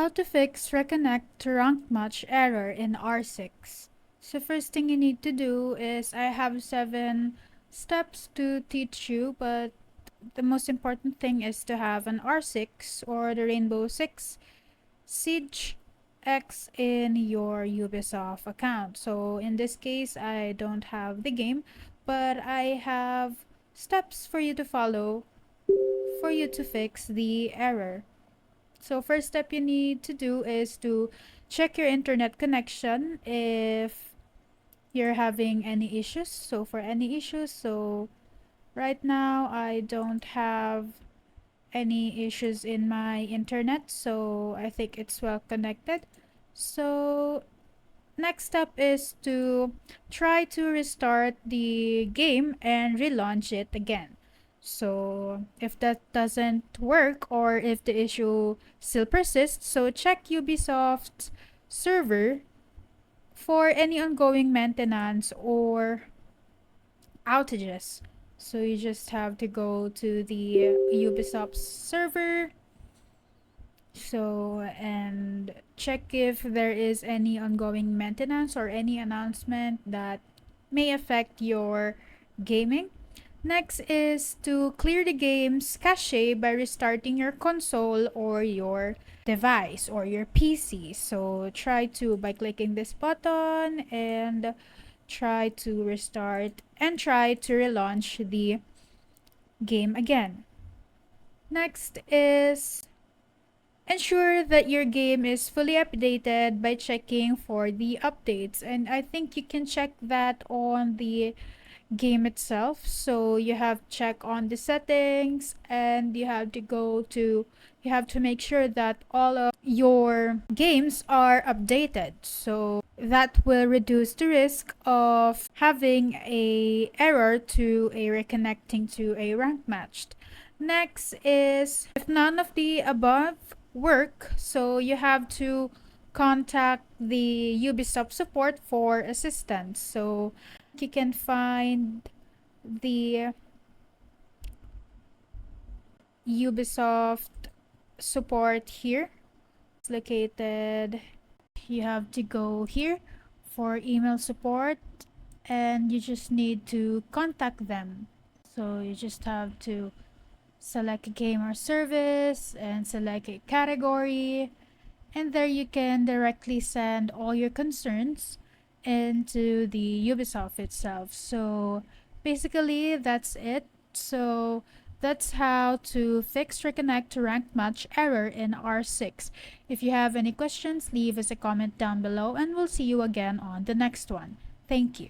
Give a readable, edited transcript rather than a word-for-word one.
How to fix Reconnect to rank match error in R6. So first thing you need to do is I have 7 steps to teach you, but the most important thing is to have an R6 or the Rainbow Six Siege X in your Ubisoft account. So in this case, I don't have the game, but I have steps for you to follow for you to fix the error. So first step you need to do is to check your internet connection if you're having any issues. So for any issues, so right now I don't have any issues in my internet, so I think it's well connected. So next step is to try to restart the game and relaunch it again. So if that doesn't work or if the issue still persists, so check Ubisoft's server for any ongoing maintenance or outages. So you just have to go to the Ubisoft server, so and check if there is any ongoing maintenance or any announcement that may affect your gaming. Next is to clear the game's cache by restarting your console or your device or your PC. So try to by clicking this button and try to restart and try to relaunch the game again. Next is ensure that your game is fully updated by checking for the updates. And I think you can check that on the game itself. So you have to check on the settings and you have to make sure that all of your games are updated. So that will reduce the risk of having a error to a reconnecting to a rank match. Next is if none of the above work, so you have to contact the Ubisoft support for assistance. So you can find the Ubisoft support here. It's located. You have to go here for email support and you just need to contact them. So you just have to select a game or service and select a category, and there you can directly send all your concerns into the Ubisoft itself. So basically that's it. So that's how to fix Reconnect to rank match error in R6. If you have any questions, leave us a comment down below and we'll see you again on the next one. Thank you.